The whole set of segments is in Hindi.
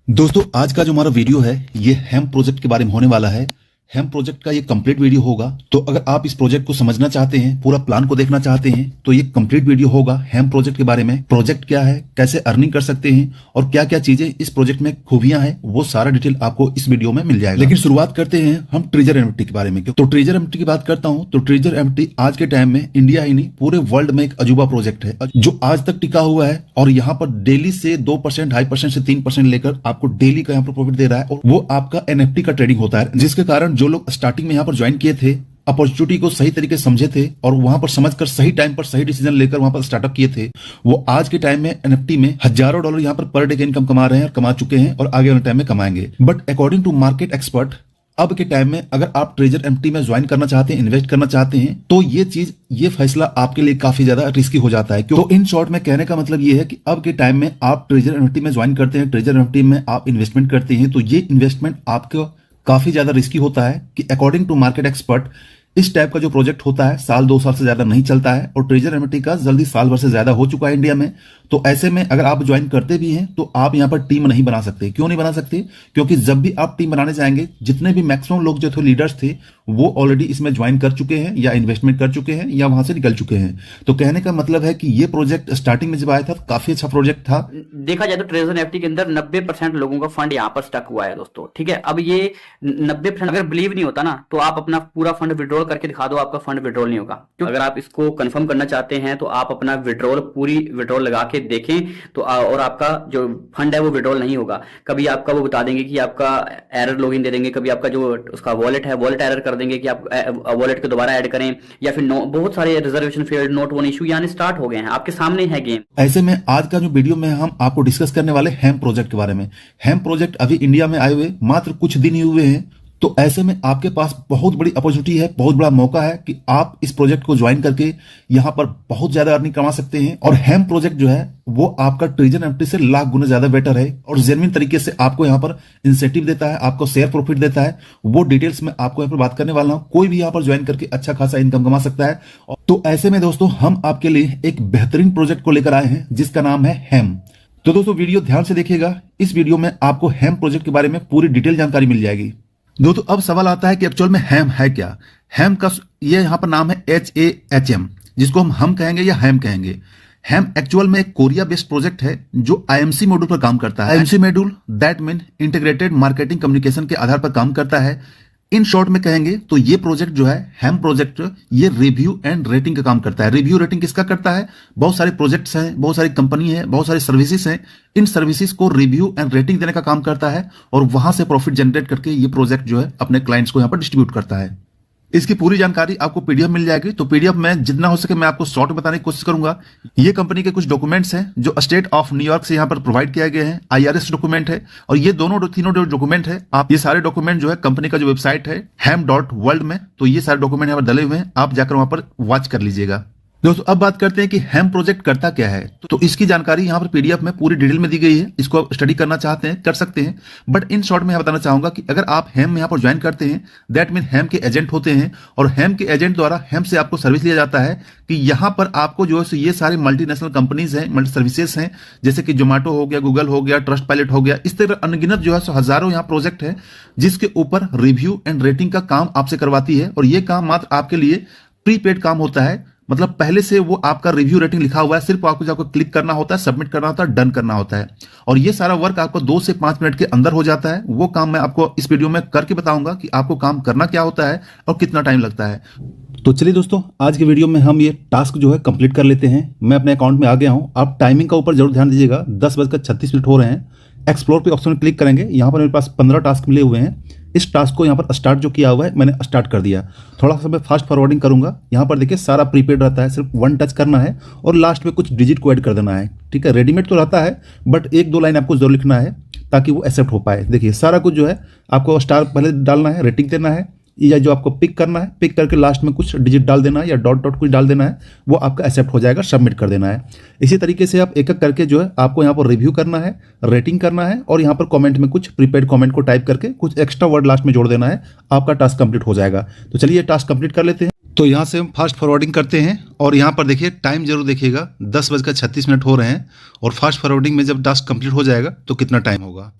दोस्तों आज का जो हमारा वीडियो है ये हेम प्रोजेक्ट के बारे में होने वाला है। हेम प्रोजेक्ट का ये कंप्लीट वीडियो होगा। तो अगर आप इस प्रोजेक्ट को समझना चाहते हैं, पूरा प्लान को देखना चाहते हैं, तो ये कंप्लीट वीडियो होगा हेम प्रोजेक्ट के बारे में। प्रोजेक्ट क्या है, कैसे अर्निंग कर सकते हैं और क्या क्या चीजें इस प्रोजेक्ट में खूबियां हैं, वो सारा डिटेल आपको इस वीडियो में मिल जाएगा। लेकिन शुरुआत करते हैं हम ट्रेजर एनएफटी के बारे में। तो ट्रेजर एनएफटी की बात करता हूं तो ट्रेजर एनएफटी आज के टाइम में इंडिया ही नहीं पूरे वर्ल्ड में एक अजूबा प्रोजेक्ट है जो आज तक टिका हुआ है और यहाँ पर डेली से 2%, 2.5% से 3% लेकर आपको डेली का यहाँ पर प्रॉफिट दे रहा है। और वो आपका एनएफटी का ट्रेडिंग होता है, जिसके कारण जो लोग स्टार्टिंग में यहाँ पर ज्वाइन किए थे, अपॉर्चुनिटी को सही तरीके से समझे थे और वहां पर समझकर सही टाइम पर सही डिसीजन लेकर वहां पर स्टार्टअप किए थे, वो आज के टाइम में एनएफटी में हजारों डॉलर यहाँ पर डे की इनकम कमा रहे हैं और कमा चुके हैं और आगे वाले टाइम में कमाएंगे। But according to market expert अब के टाइम में अगर आप ट्रेजर एनएफटी में ज्वाइन करना चाहते हैं, इन्वेस्ट करना चाहते हैं, तो ये फैसला आपके लिए काफी ज्यादा रिस्की हो जाता है। तो इन शॉर्ट में कहने का मतलब ये है कि अब के टाइम में आप ट्रेजर एनएफटी में ज्वाइन करते हैं, ट्रेजर एनएफटी में आप इन्वेस्टमेंट करते हैं, तो ये इन्वेस्टमेंट आपको काफी ज्यादा रिस्की होता है कि अकॉर्डिंग टू मार्केट एक्सपर्ट इस टाइप का जो प्रोजेक्ट होता है साल 2 साल से ज्यादा नहीं चलता है और ट्रेजर एनएफटी का जल्दी साल भर से ज्यादा हो चुका है इंडिया में। तो ऐसे में अगर आप ज्वाइन करते भी हैं तो आप यहां पर टीम नहीं बना सकते। क्यों नहीं बना सकते? क्योंकि जब भी आप टीम बनाने जाएंगे, जितने भी मैक्सिमम लोग जो थे लीडर्स थे वो ऑलरेडी इसमें ज्वाइन कर चुके हैं या इन्वेस्टमेंट कर चुके हैं या वहां से निकल चुके हैं। तो कहने का मतलब है कि ये प्रोजेक्ट स्टार्टिंग में जब आया था काफी अच्छा प्रोजेक्ट था। देखा जाए तो ट्रेजर एनएफटी के अंदर 90% लोगों का फंड यहाँ पर स्टक हुआ है दोस्तों। ठीक है, अब ये 90% अगर बिलीव नहीं होता ना तो आप अपना पूरा फंड विड्रॉल करके दिखा दो, आपका फंड विड्रॉल नहीं होगा। अगर आप इसको कंफर्म करना चाहते हैं तो आप अपना पूरी विड्रॉल लगा के देखें तो और आपका जो फंड है वो विड्रॉल नहीं होगा। कभी आपका वो बता देंगे कि आपका एरर लॉगिन दे देंगे, कभी आपका जो उसका वॉलेट है वॉलेट एरर कर देंगे कि आप वॉलेट को दोबारा ऐड करें, या फिर बहुत सारे reservation failed, note one issue यानी स्टार्ट हो गए हैं, आपके सामने है गेम। ऐसे में आज का जो वीडियो में हम आपको डिस्कस करने वाले हेम प्रोजेक्ट के बारे में। हेम प्रोजेक्ट अभी इंडिया में आए हुए मात्र कुछ दिन ही हुए हैं, तो ऐसे में आपके पास बहुत बड़ी अपॉर्चुनिटी है, बहुत बड़ा मौका है कि आप इस प्रोजेक्ट को ज्वाइन करके यहां पर बहुत ज्यादा अर्निंग कमा सकते हैं। और हेम प्रोजेक्ट जो है वो आपका ट्रेजर एनएफटी से लाख गुना ज्यादा बेटर है और जेन्युइन तरीके से आपको यहां पर इंसेंटिव देता है, आपको शेयर प्रॉफिट देता है। वो डिटेल्स में आपको यहां पर बात करने वाला हूं। कोई भी यहां पर ज्वाइन करके अच्छा खासा इनकम कमा सकता है। तो ऐसे में दोस्तों हम आपके लिए एक बेहतरीन प्रोजेक्ट को लेकर आए हैं जिसका नाम है हेम। तो दोस्तों वीडियो ध्यान से देखिएगा, इस वीडियो में आपको हेम प्रोजेक्ट के बारे में पूरी डिटेल जानकारी मिल जाएगी। दोस्तों अब सवाल आता है कि एक्चुअल में हेम है क्या। हेम का ये यहां पर नाम है HAHM, जिसको हम कहेंगे या हेम कहेंगे। हेम एक्चुअल में एक कोरिया बेस्ड प्रोजेक्ट है जो IMC मॉड्यूल पर काम करता है। IMC module that mean integrated marketing communication के आधार पर काम करता है। इन शॉर्ट में कहेंगे तो ये प्रोजेक्ट जो है हेम प्रोजेक्ट, ये रिव्यू एंड रेटिंग का काम करता है। रिव्यू रेटिंग किसका करता है? बहुत सारे प्रोजेक्ट्स हैं, बहुत सारी कंपनी है, बहुत सारी सर्विसेज हैं, इन सर्विसेज को रिव्यू एंड रेटिंग देने का काम करता है और वहां से प्रॉफिट जनरेट करके ये प्रोजेक्ट जो है अपने क्लाइंट्स को यहां पर डिस्ट्रीब्यूट करता है। इसकी पूरी जानकारी आपको पीडीएफ मिल जाएगी। तो पीडीएफ में जितना हो सके मैं आपको शॉर्ट बताने की कोशिश करूंगा। ये कंपनी के कुछ डॉक्यूमेंट्स हैं जो स्टेट ऑफ न्यूयॉर्क से यहां पर प्रोवाइड किया गए हैं। IRS डॉक्यूमेंट है और ये तीनों डॉक्यूमेंट है। आप ये सारे डॉक्यूमेंट जो है कंपनी का जो वेबसाइट है hem.world में, तो ये सारे डॉक्यूमेंट यहां पर डले हुए हैं, आप जाकर वहां पर वॉच कर लीजिएगा। दोस्तों अब बात करते हैं कि हेम प्रोजेक्ट करता क्या है। तो इसकी जानकारी यहाँ पर पीडीएफ में पूरी डिटेल में दी गई है। इसको आप स्टडी करना चाहते हैं कर सकते हैं, बट इन शॉर्ट में यहाँ बताना चाहूंगा कि अगर आप हेम यहाँ पर ज्वाइन करते हैं दैट मीन हेम के एजेंट होते हैं और हेम के एजेंट द्वारा हेम से आपको सर्विस लिया जाता है कि यहाँ पर आपको जो है ये सारे मल्टीनेशनल कंपनीज हैं, मल्टी सर्विसेज हैं, जैसे कि जोमेटो हो गया, गूगल हो गया, ट्रस्ट पायलट हो गया, इस तरह अनगिनत जो है हजारों यहाँ प्रोजेक्ट है जिसके ऊपर रिव्यू एंड रेटिंग का काम आपसे करवाती है। और ये काम मात्र आपके लिए प्रीपेड काम होता है, मतलब पहले से वो आपका रिव्यू रेटिंग लिखा हुआ है, सिर्फ आपको क्लिक करना होता है, सबमिट करना होता है, डन करना होता है और ये सारा वर्क आपको 2 से 5 मिनट के अंदर हो जाता है। वो काम मैं आपको इस वीडियो में करके बताऊंगा कि आपको काम करना क्या होता है और कितना टाइम लगता है। तो चलिए दोस्तों आज के वीडियो में हम ये टास्क जो है कंप्लीट कर लेते हैं। मैं अपने अकाउंट में आ गया हूं। आप टाइमिंग का ऊपर जरूर ध्यान दीजिएगा, 10:36 हो रहे हैं। एक्सप्लोर पे ऑप्शन क्लिक करेंगे, यहाँ पर मेरे पास 15 टास्क मिले हुए हैं। इस टास्क को यहाँ पर स्टार्ट जो किया हुआ है मैंने स्टार्ट कर दिया। थोड़ा सा मैं फास्ट फॉरवर्डिंग करूंगा। यहाँ पर देखिए सारा प्रीपेड रहता है, सिर्फ 1 टच करना है और लास्ट में कुछ डिजिट को ऐड कर देना है। ठीक है, रेडीमेड तो रहता है बट 1-2 लाइन आपको जरूर लिखना है ताकि वो एक्सेप्ट हो पाए। देखिए सारा कुछ जो है आपको स्टार पहले डालना है, रेटिंग देना है, या जो आपको पिक करना है, पिक करके लास्ट में कुछ डिजिट डाल देना है या डॉट कुछ डाल देना है, वो आपका एक्सेप्ट हो जाएगा, सबमिट कर देना है। इसी तरीके से आप एक एक करके जो है आपको यहाँ पर रिव्यू करना है, रेटिंग करना है और यहाँ पर कमेंट में कुछ प्रीपेड कमेंट को टाइप करके कुछ एक्स्ट्रा वर्ड लास्ट में जोड़ देना है, आपका टास्क कंप्लीट हो जाएगा। तो चलिए टास्क कंप्लीट कर लेते हैं। तो यहाँ से हम फास्ट फॉरवर्डिंग करते हैं और यहाँ पर देखिए टाइम जरूर देखिएगा, 10:36 हो रहे हैं और फास्ट फॉरवर्डिंग में जब टास्क कंप्लीट हो जाएगा तो कितना टाइम होगा।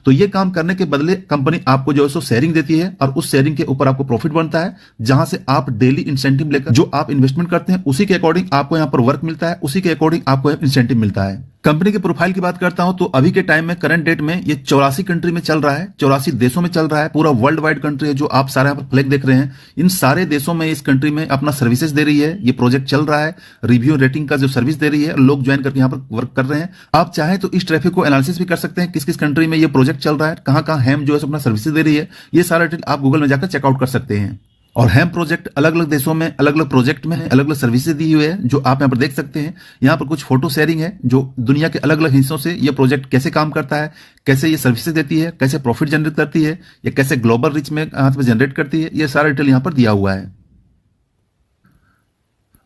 तो ये काम करने के बदले कंपनी आपको जो है सो शेयरिंग देती है और उस शेयरिंग के ऊपर आपको प्रॉफिट बनता है, जहां से आप डेली इंसेंटिव लेकर जो आप इन्वेस्टमेंट करते हैं उसी के अकॉर्डिंग आपको यहां पर वर्क मिलता है, उसी के अकॉर्डिंग आपको इंसेंटिव मिलता है। कंपनी के प्रोफाइल की बात करता हूं तो अभी के टाइम में करंट डेट में ये 84 कंट्री में चल रहा है, 84 देशों में चल रहा है, पूरा वर्ल्ड वाइड कंट्री है। जो आप सारे यहाँ पर फ्लैग देख रहे हैं, इन सारे देशों में इस कंट्री में अपना सर्विसेज दे रही है। ये प्रोजेक्ट चल रहा है, रिव्यू रेटिंग का जो सर्विस दे रही है, लोग ज्वाइन करके यहाँ पर वर्क कर रहे हैं। आप चाहें तो इस ट्रैफिक को एनालिसिस भी कर सकते हैं, किस किस कंट्री में ये प्रोजेक्ट चल रहा है, कहाँ कहाँ हैम जो है अपना सर्विसेज दे रही है। ये सारा डिटेल आप गूगल में जाकर चेकआउट कर सकते हैं। और हैम प्रोजेक्ट अलग अलग देशों में अलग अलग प्रोजेक्ट में अलग अलग सर्विसेज दी हुई है, जो आप यहाँ पर देख सकते हैं। यहाँ पर कुछ फोटो शेयरिंग है, जो दुनिया के अलग अलग हिस्सों से ये प्रोजेक्ट कैसे काम करता है, कैसे ये सर्विसेज देती है, कैसे प्रॉफिट जनरेट करती है, या कैसे ग्लोबल रीच में जनरेट करती है, ये सारा डिटेल यहाँ पर दिया हुआ है।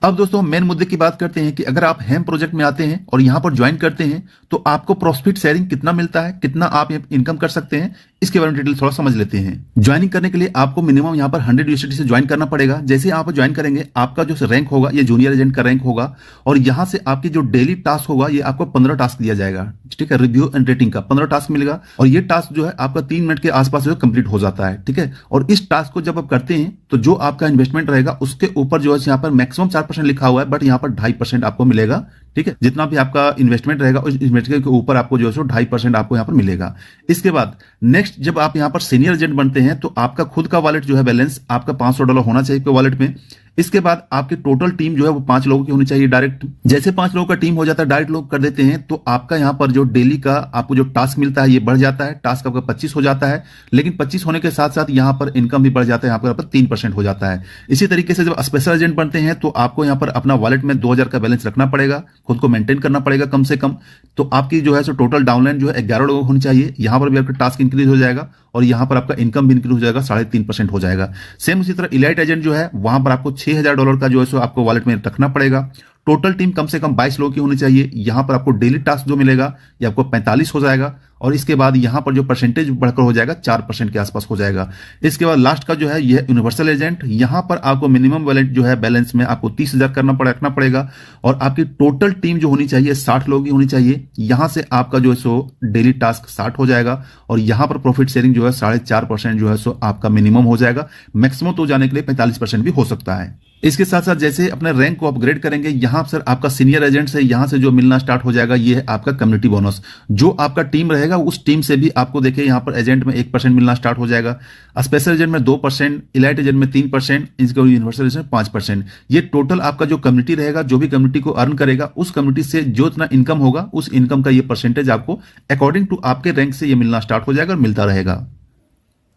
अब दोस्तों मेन मुद्दे की बात करते हैं कि अगर आप हैम प्रोजेक्ट में आते हैं और यहां पर ज्वाइन करते हैं तो आपको प्रॉफिट शेयरिंग कितना मिलता है, कितना आप इनकम कर सकते हैं, इसके बारे में डिटेल थोड़ा समझ लेते हैं। ज्वाइनिंग करने के लिए आपको मिनिमम यहां पर 100 यूएसडी से ज्वाइन करना पड़ेगा। जैसे आप ज्वाइन करेंगे, आपका जो रैंक होगा ये जूनियर एजेंट का रैंक होगा, और यहां से आपकी जो डेली टास्क होगा ये आपको 15 टास्क दिया जाएगा, ठीक है। रिव्यू एंड रेटिंग का 15 टास्क मिलेगा, और ये टास्क जो है आपका 3 मिनट के आसपास जो है कंप्लीट हो जाता है, ठीक है। और इस टास्क को जब आप करते हैं तो जो आपका इन्वेस्टमेंट रहेगा उसके ऊपर जो है यहाँ पर मैक्सिमम 4% लिखा हुआ है, बट यहाँ पर 2.5% आपको मिलेगा, ठीक है। जितना भी आपका इन्वेस्टमेंट रहेगा उस इन्वेस्टमेंट के ऊपर आपको जो है 2.5% आपको यहाँ पर मिलेगा। इसके बाद नेक्स्ट जब आप यहाँ पर सीनियर एजेंट बनते हैं तो आपका खुद का वॉलेट जो है बैलेंस आपका $500 होना चाहिए आपके वॉलेट में। इसके बाद आपकी टोटल टीम जो है वो 5 लोगों की होनी चाहिए डायरेक्ट। जैसे 5 लोगों का टीम हो जाता है, डायरेक्ट लोग कर देते हैं, तो आपका यहाँ पर जो डेली का आपको जो टास्क मिलता है ये बढ़ जाता है। टास्क आपका 25 हो जाता है, लेकिन 25 होने के साथ साथ यहाँ पर इनकम भी बढ़ जाता है, यहाँ पर 3% हो जाता है। इसी तरीके से जब स्पेशल एजेंट बनते हैं तो आपको यहाँ पर अपना वॉलेट में 2000 का बैलेंस रखना पड़ेगा, खुद को मेंटेन करना पड़ेगा कम से कम। तो आपकी जो है सो टोटल डाउनलाइन जो है 11 लोगों होनी चाहिए। यहाँ पर भी आपका टास्क इंक्रीज हो जाएगा और यहाँ पर आपका इनकम भी इंक्रीज हो जाएगा, 3.5% हो जाएगा। सेम उसी तरह इलाइट एजेंट जो है वहां पर आपको $6000 का जो है सो आपको वॉलेट में रखना पड़ेगा। टोटल टीम कम से कम 22 लोगों की होनी चाहिए। यहां पर आपको डेली टास्क जो मिलेगा ये आपको 45 हो जाएगा, और इसके बाद यहां पर जो परसेंटेज बढ़कर हो जाएगा 4% के आसपास हो जाएगा। इसके बाद लास्ट का जो है यह यूनिवर्सल एजेंट, यहां पर आपको मिनिमम वॉलेट जो है बैलेंस में आपको 30,000 रखना पड़ेगा, और आपकी टोटल टीम जो होनी चाहिए 60 लोगों की होनी चाहिए। यहां से आपका जो है सो डेली टास्क 60 हो जाएगा, और यहां पर प्रॉफिट शेयरिंग जो है 4.5% जो है सो आपका मिनिमम हो जाएगा। मैक्सिमम तो जाने के लिए 45% भी हो सकता है। इसके साथ साथ जैसे अपने रैंक को अपग्रेड करेंगे, यहां सर आपका सीनियर एजेंट से यहां से जो मिलना स्टार्ट हो जाएगा ये है आपका कम्युनिटी बोनस। जो आपका टीम रहेगा उस टीम से भी आपको देखिए यहां पर एजेंट में 1% मिलना स्टार्ट हो जाएगा, स्पेशल एजेंट में 2%, इलाइट एजेंट में 3%, इसके यूनिवर्सल एजेंट में 5%। ये टोटल आपका जो कम्युनिटी रहेगा, जो भी कम्युनिटी को अर्न करेगा उस कम्युनिटी से जो इतना इनकम होगा उस इनकम का ये परसेंटेज आपको अकॉर्डिंग टू आपके रैंक से ये मिलना स्टार्ट हो जाएगा और मिलता रहेगा।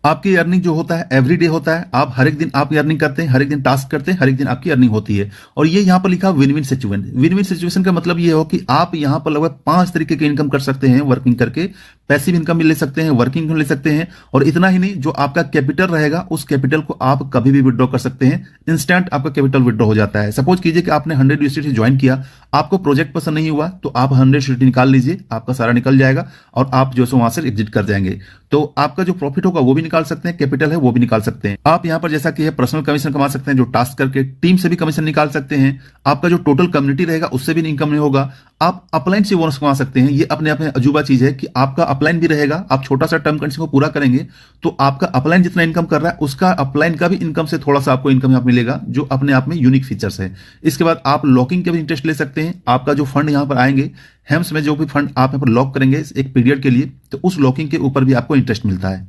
आपकी अर्निंग जो होता है एवरी डे होता है, आप हर एक दिन आपकी अर्निंग करते हैं, हर एक दिन टास्क करते हैं, हर एक दिन आपकी अर्निंग होती है। और ये यहां पर लिखा win win situation. Win win situation का मतलब ये हो कि आप यहां पर लगभग 5 तरीके की इनकम कर सकते हैं वर्किंग करके। पैसिव इनकम भी ले सकते हैं, वर्किंग इनकम ले सकते हैं, और इतना ही नहीं, जो आपका कैपिटल रहेगा उस कैपिटल को आप कभी भी विड्रॉ कर सकते हैं। इंस्टेंट आपका कैपिटल विड्रॉ हो जाता है। सपोज कीजिए कि आपने 100 यूएसडी ज्वाइन किया, आपको प्रोजेक्ट पसंद नहीं हुआ तो आप 100 यूएसडी निकाल लीजिए, आपका सारा निकल जाएगा और आप जो है वहां से एग्जिट कर जाएंगे। तो आपका जो प्रॉफिट होगा वो भी निकाल सकते हैं, कैपिटल है वो भी निकाल सकते हैं। आप यहां पर जैसा कि है पर्सनल कमीशन कमा सकते हैं, जो टास्क करके, टीम से भी कमीशन निकाल सकते हैं। आपका जो टोटल कम्युनिटी रहेगा उससे भी इनकम नहीं होगा। आप अपलाइन से बोनस कमा सकते हैं। ये अपने आप में अजूबा चीज है कि आपका अपलाइन भी रहेगा। आप छोटा सा टर्म कंडीशन को पूरा करेंगे तो आपका अपलाइन जितना इनकम कर रहा है उसका अपलाइन का भी इनकम से थोड़ा सा आपको इनकम यहाँ मिलेगा, जो अपने आप में यूनिक फीचर्स है। इसके बाद आप लॉकिंग के भी इंटरेस्ट ले सकते हैं। आपका जो फंड यहाँ पर आएंगे हेम्स में, जो भी फंड आप यहाँ पर लॉक करेंगे एक पीरियड के लिए, तो उस लॉकिंग के ऊपर भी आपको इंटरेस्ट मिलता है।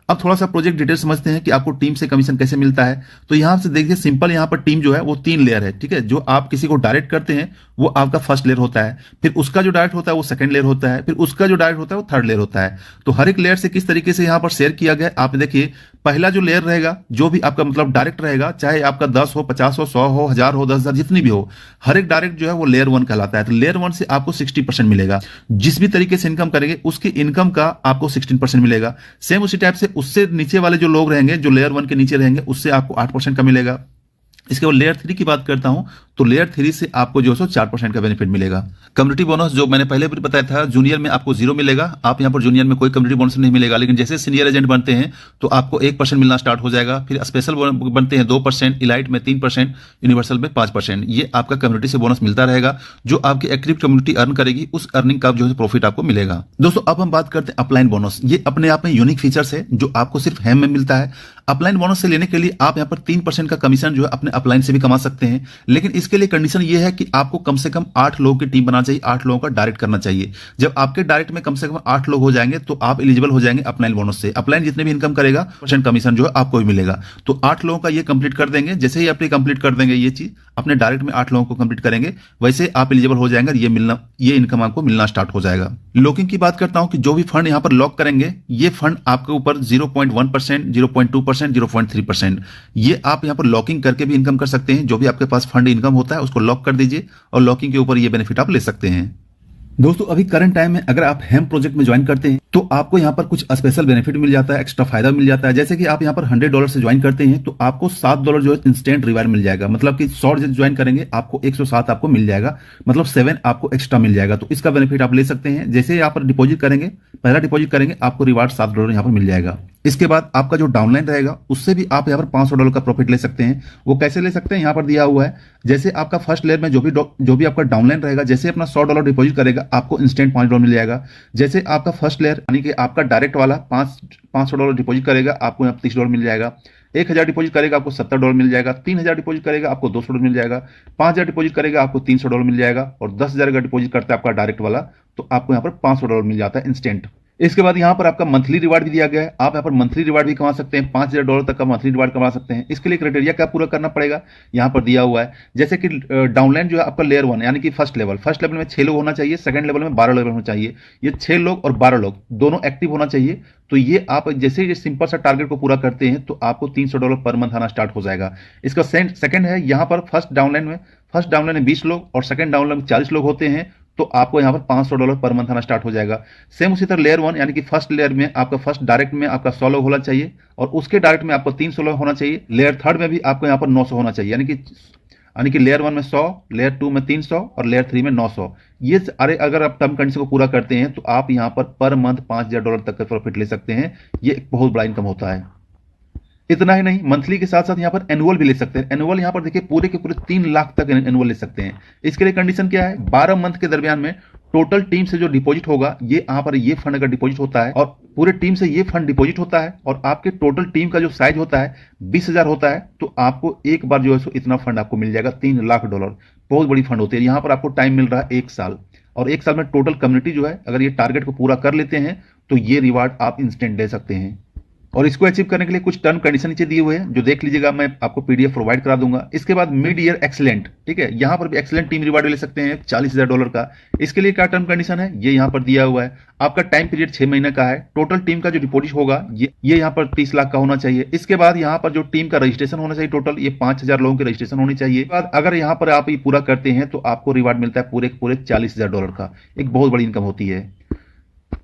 अब थोड़ा सा प्रोजेक्ट डिटेल समझते हैं कि आपको टीम से कमीशन कैसे मिलता है। तो यहां से देखिए सिंपल, यहां पर टीम जो है वो 3 लेयर है, ठीक है। जो आप किसी को डायरेक्ट करते हैं वो आपका फर्स्ट लेयर होता है, फिर उसका जो डायरेक्ट होता है वो सेकंड लेयर होता है, फिर उसका जो डायरेक्ट होता है वो थर्ड लेयर होता है। तो हर एक लेयर से किस तरीके से यहां पर शेयर किया गया आप देखिए। पहला जो लेयर रहेगा, जो भी आपका मतलब डायरेक्ट रहेगा, चाहे आपका 10 हो, 50 हो, 100 हो, 1000 हो, 10,000 जितनी भी हो, हर एक डायरेक्ट जो है वो लेयर 1 कहलाता है। तो लेयर 1 से आपको 60% मिलेगा। जिस भी तरीके से इनकम करेंगे उसकी इनकम का आपको 16% मिलेगा। सेम उसी टाइप से उससे नीचे वाले जो लोग रहेंगे, जो लेयर 1 के नीचे रहेंगे, उससे आपको 8% का मिलेगा। इसके बाद लेयर 3 की बात करता हूं तो लेयर 3 से आपको जो है 4% का बेनिफिट मिलेगा। कम्युनिटी बोनस जो मैंने पहले भी बताया था, जूनियर में आपको 0 मिलेगा। आप यहाँ पर जूनियर में कोई कम्युनिटी बोनस नहीं मिलेगा, लेकिन जैसे सीनियर एजेंट बनते हैं तो आपको 1% मिलना स्टार्ट हो जाएगा। फिर स्पेशल बनते हैं 2%, इलाइट में 3%, यूनिवर्सल में 5%। ये आपका कम्युनिटी से बोनस मिलता रहेगा। जो आपकी एक्टिव कम्युनिटी अर्न करेगी उस अर्निंग का जो है प्रॉफिट आपको मिलेगा। दोस्तों अब हम बात करते हैं अपलाइन बोनस। ये अपने आप में यूनिक फीचर्स है जो आपको सिर्फ हैम में मिलता है। अपलाइन बोनस से लेने के लिए आप यहाँ पर 3% का कमीशन जो है अपने अपलाइन से भी कमा सकते हैं, लेकिन इसके लिए कंडीशन ये है कि आपको कम से कम 8 लोगों की टीम बनाना चाहिए, 8 लोगों का डायरेक्ट करना चाहिए। जब आपके डायरेक्ट में कम से कम 8 लोग हो जाएंगे तो आप एलिजिबल हो जाएंगे अपलाइन बोनस से। अपलाइन जितने भी इनकम करेगा % कमीशन जो है आपको भी मिलेगा। तो 8 लोगों का ये कंप्लीट कर देंगे। जैसे ही आप कंप्लीट कर देंगे ये चीज, अपने डायरेक्ट में 8 लोगों को कंप्लीट करेंगे, वैसे आप एलिजिबल हो जाएंगे। ये इनकम आपको मिलना स्टार्ट हो जाएगा। लॉकिंग की बात करता हूं कि जो भी फंड यहां पर लॉक करेंगे, ये फंड आपके ऊपर 0.1%, 0.2%, 0.3%, ये आप यहां पर लॉकिंग करके भी इनकम कर सकते हैं। जो भी आपके पास फंड इनकम होता है उसको लॉक कर दीजिए और लॉकिंग के ऊपर ये बेनिफिट आप ले सकते हैं। दोस्तों अभी करंट टाइम में अगर आप हेम प्रोजेक्ट में ज्वाइन करते हैं तो आपको यहाँ पर कुछ स्पेशल बेनिफिट मिल जाता है, एक्स्ट्रा फायदा मिल जाता है। जैसे कि आप यहाँ पर $100 से ज्वाइन करते हैं तो आपको $7 जो है इंस्टेंट रिवार्ड मिल जाएगा। मतलब कि 100 ज्वाइन करेंगे आपको 107 आपको मिल जाएगा, मतलब 7 आपको एक्स्ट्रा मिल जाएगा। तो इसका बेनिफिट आप ले सकते हैं। जैसे यहाँ पर डिपॉजिट करेंगे, पहला डिपॉजिट करेंगे, आपको रिवार्ड $7 यहाँ पर मिल जाएगा। इसके बाद आपका जो डाउनलाइन रहेगा उससे भी आप यहाँ पर $500 का प्रॉफिट ले सकते हैं। वो कैसे ले सकते हैं, यहाँ पर दिया हुआ है। जैसे आपका फर्स्ट लेयर में जो भी आपका डाउनलाइन रहेगा, जैसे अपना $100 डिपॉजिट करेगा आपको इंस्टेंट $5 मिल जाएगा। जैसे आपका फर्स्ट लेयर यानी कि आपका डायरेक्ट वाला $500 डिपॉजिट करेगा आपको यहाँ $30 मिल जाएगा। 1000 डिपॉजिट करेगा आपको $70 मिल जाएगा। 3000 डिपॉजिट करेगा आपको $200 मिल जाएगा। 5000 डिपॉजिट करेगा आपको $300 मिल जाएगा। और 10,000 का डिपॉजिट करता है आपका डायरेक्ट वाला तो आपको यहाँ पर $500 मिल जाता है इंस्टेंट। इसके बाद यहाँ पर आपका मंथली रिवार्ड भी दिया गया है। आप यहाँ पर मंथली रिवार्ड भी कमा सकते हैं, $5000 तक का मंथली रिवार्ड कमा सकते हैं। इसके लिए क्राइटेरिया क्या पूरा करना पड़ेगा, यहाँ पर दिया हुआ है। जैसे कि डाउनलाइन जो है आपका लेयर 1 यानी कि फर्स्ट लेवल में 6 लोग होना चाहिए, सेकंड लेवल में 12 लोग होना चाहिए। ये 6 लोग और 12 लोग दोनों एक्टिव होना चाहिए। तो ये आप जैसे ये सिंपल सा टारगेट को पूरा करते हैं तो आपको $300 पर मंथ आना स्टार्ट हो जाएगा। इसका सेकंड है, यहाँ पर फर्स्ट डाउनलाइन में 20 लोग और सेकंड डाउनलाइन में 40 लोग होते हैं तो आपको यहाँ पर $500 पर मंथ आना स्टार्ट हो जाएगा। सेम उसी तरह लेयर 1 यानी कि फर्स्ट लेयर में आपका फर्स्ट डायरेक्ट में आपका 100 लोग होना चाहिए और उसके डायरेक्ट में आपको 300 लोग होना चाहिए। लेयर 3 में भी आपको यहाँ पर 900 होना चाहिए, यानी कि लेयर 1 में 100, लेयर 2 में 300 और लेयर 3 में 900। ये अगर आप टर्म कंडीशन को पूरा करते हैं तो आप यहाँ पर मंथ $5000 तक का प्रॉफिट ले सकते हैं। ये एक बहुत बड़ा इनकम होता है। इतना ही नहीं, मंथली के साथ साथ यहाँ पर एनुअल भी ले सकते हैं। एनुअल यहाँ पर देखिए पूरे के पूरे 3 लाख तक एनुअल ले सकते हैं। इसके लिए कंडीशन क्या है, 12 मंथ के दरमियान में टोटल टीम से जो डिपॉजिट होगा, ये यहाँ पर ये फंड का डिपॉजिट होता है और पूरे टीम से ये फंड डिपॉजिट होता है और आपके टोटल टीम का जो साइज होता है 20,000 होता है तो आपको एक बार जो है सो इतना फंड आपको मिल जाएगा, $3 लाख। बहुत बड़ी फंड होती है। यहाँ पर आपको टाइम मिल रहा है 1 साल और 1 साल में टोटल कम्युनिटी जो है अगर ये टारगेट को पूरा कर लेते हैं तो ये रिवार्ड आप इंस्टेंट ले सकते हैं। और इसको अचीव करने के लिए कुछ टर्म कंडीशन नीचे दिए हुए हैं जो देख लीजिएगा, मैं आपको पीडीएफ प्रोवाइड करा दूंगा। इसके बाद मिड ईयर एक्सीलेंट, ठीक है, यहां पर भी एक्सीलेंट टीम रिवार्ड ले सकते हैं $40,000 का। इसके लिए क्या टर्म कंडीशन है ये यहां पर दिया हुआ है। आपका टाइम पीरियड 6 महीने का है। टोटल टीम का जो डिपॉजिट होगा ये यहाँ पर 30 लाख का होना चाहिए। इसके बाद यहाँ पर जो टीम का रजिस्ट्रेशन होना चाहिए, टोटल ये 5000 लोगों की रजिस्ट्रेशन होनी चाहिए। बाद अगर यहाँ पर आप ये पूरा करते हैं तो आपको रिवार्ड मिलता है पूरे $40,000 का। एक बहुत बड़ी इनकम होती है।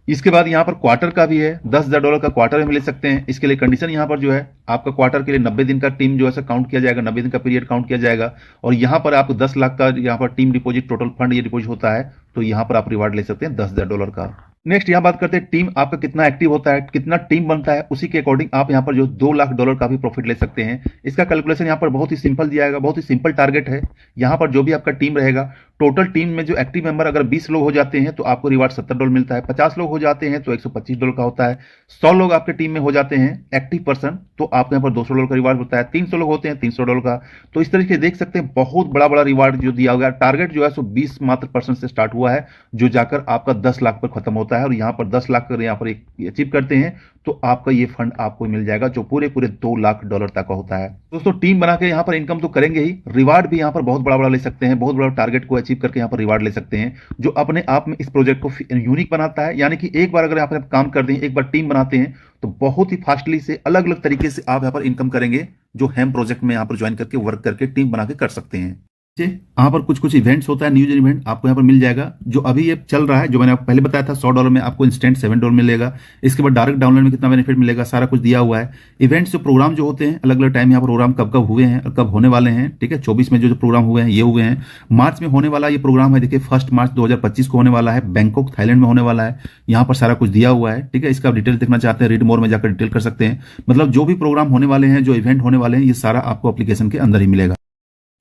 इसके बाद यहाँ पर क्वार्टर का भी है, $10,000 का क्वार्टर में ले सकते हैं। इसके लिए कंडीशन यहाँ पर जो है आपका क्वार्टर के लिए 90 दिन का टीम जो है काउंट किया जाएगा, 90 दिन का पीरियड काउंट किया जाएगा और यहाँ पर आपको 10 लाख का यहाँ पर टीम डिपॉजिट टोटल फंड ये डिपॉजिट होता है तो यहाँ पर आप रिवार्ड ले सकते हैं $10,000 का। नेक्स्ट यहाँ बात करते हैं टीम आपका कितना एक्टिव होता है, कितना टीम बनता है, उसी के अकॉर्डिंग आप यहाँ पर जो $2 लाख का भी प्रॉफिट ले सकते हैं। इसका कैलकुलेशन यहाँ पर बहुत ही सिंपल दिया गया, बहुत ही सिंपल टारगेट है। यहाँ पर जो भी आपका टीम रहेगा, टोटल टीम में जो एक्टिव मेंबर अगर 20 लोग हो जाते हैं तो आपको रिवार्ड $70 मिलता है। 50 लोग हो जाते हैं तो $125 का होता है। 100 लोग आपके टीम में हो जाते हैं एक्टिव पर्सन तो आपको यहाँ पर $200 का रिवार्ड होता है। 300 लोग होते हैं $300 का। तो इस तरीके से देख सकते हैं बहुत बड़ा बड़ा रिवार्ड जो दिया गया। टारगेट जो है सो 20 मात्र % से स्टार्ट हुआ है जो जाकर आपका 10 लाख पर खत्म होता है और यहाँ पर 10 लाख यहाँ पर अचीव करते हैं तो आपका ये फंड आपको मिल जाएगा जो पूरे $2 लाख तक का होता है। दोस्तों टीम बना के यहाँ पर इनकम तो करेंगे ही, रिवार्ड भी यहाँ पर बहुत बड़ा बड़ा ले सकते हैं। बहुत बड़ा टारगेट को अचीव करके यहाँ पर रिवार्ड ले सकते हैं जो अपने आप में इस प्रोजेक्ट को यूनिक बनाता है। यानी कि एक बार अगर आप काम कर दें, एक बार टीम बनाते हैं तो बहुत ही फास्टली से अलग अलग तरीके से आप यहाँ पर इनकम करेंगे जो हेम प्रोजेक्ट में यहाँ पर ज्वाइन करके वर्क करके टीम बना के कर सकते हैं। यहाँ पर कुछ कुछ इवेंट्स होता है, न्यूज इवेंट आपको यहाँ पर मिल जाएगा। जो अभी ये चल रहा है, जो मैंने आपको पहले बताया था, $100 में आपको इंस्टेंट $7 मिलेगा। इसके बाद डायरेक्ट डाउनलोड में कितना बेनिफिट मिलेगा, सारा कुछ दिया हुआ है। इवेंट्स जो प्रोग्राम जो होते हैं, अलग अलग टाइम यहाँ पर प्रोग्राम कब कब हुए हैं और कब होने वाले हैं, ठीक है। 24 में जो प्रोग्राम हुए हैं ये हुए हैं। मार्च में होने वाला ये प्रोग्राम है, देखिए 1 मार्च 2025 को होने वाला है, बैंकॉक थाईलैंड में होने वाला है। यहाँ पर सारा कुछ दिया हुआ है, ठीक है। इसका डिटेल देखना चाहते हैं, रीड मोर में जाकर डिटेल कर सकते हैं। मतलब जो भी प्रोग्राम होने वाले हैं, जो इवेंट होने वाले हैं, ये सारा आपको एप्लीकेशन के अंदर ही मिलेगा।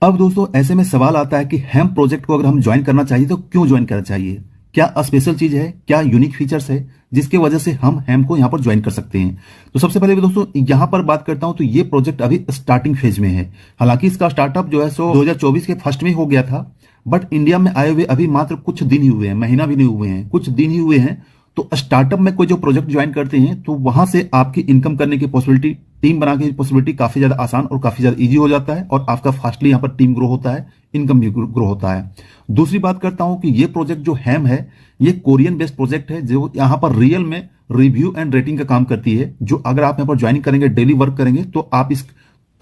अब दोस्तों ऐसे में सवाल आता है कि हेम्प प्रोजेक्ट को अगर हम ज्वाइन करना चाहिए तो क्यों ज्वाइन करना चाहिए, क्या स्पेशल चीज है, क्या यूनिक फीचर्स है जिसके वजह से हम हेम्प को यहां पर ज्वाइन कर सकते हैं। तो सबसे पहले दोस्तों यहां पर बात करता हूं तो ये प्रोजेक्ट अभी स्टार्टिंग फेज में है। हालांकि इसका स्टार्टअप जो है सो 2024 के फर्स्ट में हो गया था, बट इंडिया में आए हुए अभी मात्र कुछ दिन ही हुए हैं, महीना भी नहीं हुए हैं, कुछ दिन ही हुए हैं। तो स्टार्टअप में कोई जो प्रोजेक्ट ज्वाइन करते हैं तो वहां से आपकी इनकम करने की पॉसिबिलिटी, टीम बनाने की पॉसिबिलिटी काफी ज्यादा आसान और काफी ज्यादा इजी हो जाता है, और आपका फास्टली यहाँ पर टीम ग्रो होता है, इनकम भी ग्रो होता है। दूसरी बात करता हूं कि ये प्रोजेक्ट जो हैम है, ये कोरियन बेस्ड प्रोजेक्ट है, जो यहाँ पर रियल में रिव्यू एंड रेटिंग का काम करती है। जो अगर आप यहाँ पर ज्वाइन करेंगे, डेली वर्क करेंगे, तो आप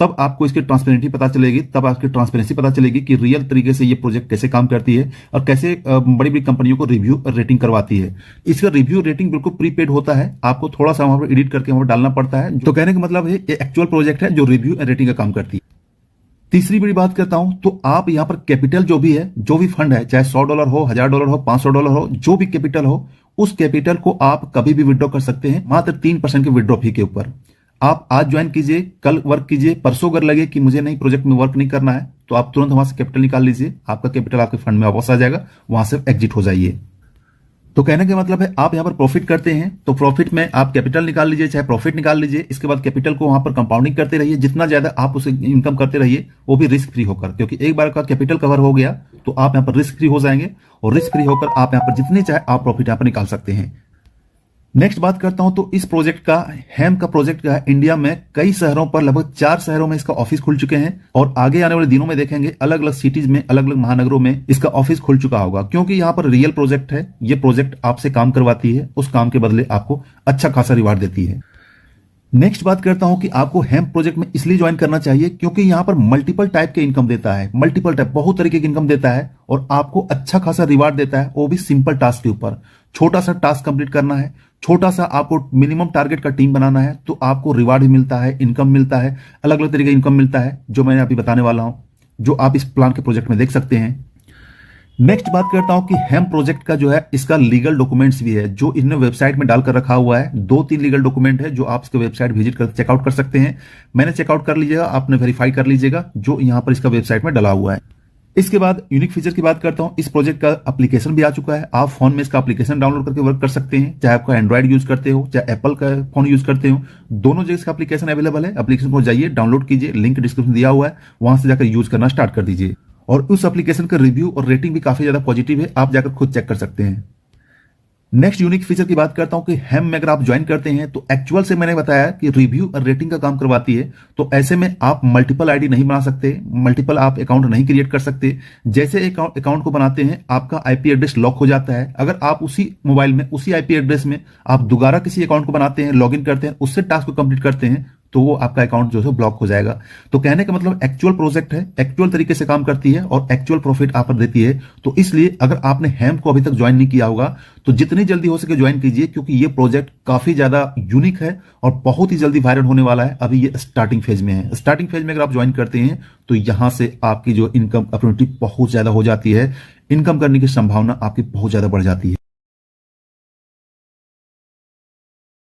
तब आपको इसकी ट्रांसपेरेंसी पता चलेगी, तब आपकी ट्रांसपेरेंसी पता चलेगी कि रियल तरीके से ये प्रोजेक्ट कैसे काम करती है और कैसे बड़ी बड़ी कंपनियों को रिव्यू और रेटिंग करवाती है। इसका रिव्यू रेटिंग बिल्कुल प्रीपेड होता है, आपको थोड़ा सा वहां पर एडिट करके वहां पर डालना पड़ता है। तो कहने का मतलब है ये एक्चुअल प्रोजेक्ट है जो रिव्यू एंड रेटिंग का काम करती है। तीसरी बड़ी बात करता हूं तो आप यहां पर कैपिटल जो भी है, जो भी फंड है, चाहे $100 हो, $1000 हो, $500 हो, जो भी कैपिटल हो, उस कैपिटल को आप कभी भी विड्रॉ कर सकते हैं, मात्र 3% के विड्रॉ फी के ऊपर। आप आज ज्वाइन कीजिए, कल वर्क कीजिए, परसों अगर लगे कि मुझे नहीं प्रोजेक्ट में वर्क नहीं करना है, तो आप तुरंत वहां से कैपिटल निकाल लीजिए, आपका कैपिटल आपके फंड में वापस आ जाएगा, वहां से एग्जिट हो जाइए। तो कहने का मतलब है आप यहां पर प्रॉफिट करते हैं तो प्रॉफिट में आप कैपिटल निकाल लीजिए, चाहे प्रॉफिट निकाल लीजिए। इसके बाद कैपिटल को वहां पर कंपाउंडिंग करते रहिए, जितना ज्यादा आप उसे इनकम करते रहिए, वो भी रिस्क फ्री होकर, क्योंकि एक बार का कैपिटल कवर हो गया तो आप यहां पर रिस्क फ्री हो जाएंगे, और रिस्क फ्री होकर आप यहां पर जितनी चाहे आप प्रॉफिट यहां पर निकाल सकते हैं। नेक्स्ट बात करता हूं तो इस प्रोजेक्ट का, हैम्प का प्रोजेक्ट का इंडिया में कई शहरों पर, लगभग 4 शहरों में इसका ऑफिस खुल चुके हैं, और आगे आने वाले दिनों में देखेंगे अलग अलग सिटीज में, अलग अलग महानगरों में इसका ऑफिस खुल चुका होगा, क्योंकि यहां पर रियल प्रोजेक्ट है। ये प्रोजेक्ट आपसे काम करवाती है, उस काम के बदले आपको अच्छा खासा रिवार्ड देती है। नेक्स्ट बात करता हूं कि आपको हैम्प प्रोजेक्ट में इसलिए ज्वाइन करना चाहिए क्योंकि यहां पर मल्टीपल टाइप के इनकम देता है, मल्टीपल टाइप, बहुत तरीके की इनकम देता है, और आपको अच्छा खासा रिवार्ड देता है, वो भी सिंपल टास्क के ऊपर। छोटा सा टास्क कंप्लीट करना है, छोटा सा आपको मिनिमम टारगेट का टीम बनाना है, तो आपको रिवार्ड भी मिलता है, इनकम मिलता है, अलग अलग तरीके का इनकम मिलता है, जो मैंने अभी बताने वाला हूं, जो आप इस प्लान के प्रोजेक्ट में देख सकते हैं। नेक्स्ट बात करता हूं कि हैम्प प्रोजेक्ट का जो है, इसका लीगल डॉक्यूमेंट्स भी है, जो इन्होंने वेबसाइट में डालकर रखा हुआ है। 2-3 लीगल डॉक्यूमेंट है जो आप इसके वेबसाइट विजिट कर चेकआउट कर सकते हैं। मैंने चेकआउट कर लीजिएगा, आपने वेरीफाई कर लीजिएगा जो यहां पर इसका वेबसाइट में डला हुआ है। इसके बाद यूनिक फीचर की बात करता हूं, इस प्रोजेक्ट का एप्लीकेशन भी आ चुका है। आप फोन में इसका एप्लीकेशन डाउनलोड करके वर्क कर सकते हैं, चाहे आपका एंड्रॉइड यूज करते हो, चाहे एप्पल का फोन यूज करते हो, दोनों जगह इसका एप्लीकेशन अवेलेबल है। एप्लीकेशन को जाइए, डाउनलोड कीजिए, लिंक डिस्क्रिप्शन दिया हुआ है, वहां से जाकर यूज करना स्टार्ट कर दीजिए। और उस एप्लीकेशन का रिव्यू और रेटिंग भी काफी ज्यादा पॉजिटिव है, आप जाकर खुद चेक कर सकते हैं। नेक्स्ट यूनिक फीचर की बात करता हूं कि हैम में अगर आप ज्वाइन करते हैं तो एक्चुअल से मैंने बताया कि रिव्यू और रेटिंग का काम करवाती है, तो ऐसे में आप मल्टीपल आईडी नहीं बना सकते, मल्टीपल आप अकाउंट नहीं क्रिएट कर सकते। जैसे अकाउंट को बनाते हैं आपका आईपी एड्रेस लॉक हो जाता है। अगर आप उसी मोबाइल में, उसी आईपी एड्रेस में आप दोबारा किसी अकाउंट को बनाते हैं, लॉगिन करते हैं, उससे टास्क को कंप्लीट करते हैं, तो वो आपका अकाउंट जो है ब्लॉक हो जाएगा। तो कहने का मतलब एक्चुअल प्रोजेक्ट है, एक्चुअल तरीके से काम करती है और एक्चुअल प्रॉफिट आप पर देती है। तो इसलिए अगर आपने हैम्प को अभी तक ज्वाइन नहीं किया होगा तो जितनी जल्दी हो सके ज्वाइन कीजिए, क्योंकि ये प्रोजेक्ट काफी ज्यादा यूनिक है और बहुत ही जल्दी वायरल होने वाला है। अभी ये स्टार्टिंग फेज में है। स्टार्टिंग फेज में अगर आप ज्वाइन करते हैं तो यहां से आपकी जो इनकम अपॉर्चुनिटी बहुत ज्यादा हो जाती है, इनकम करने की संभावना आपकी बहुत ज्यादा बढ़ जाती है।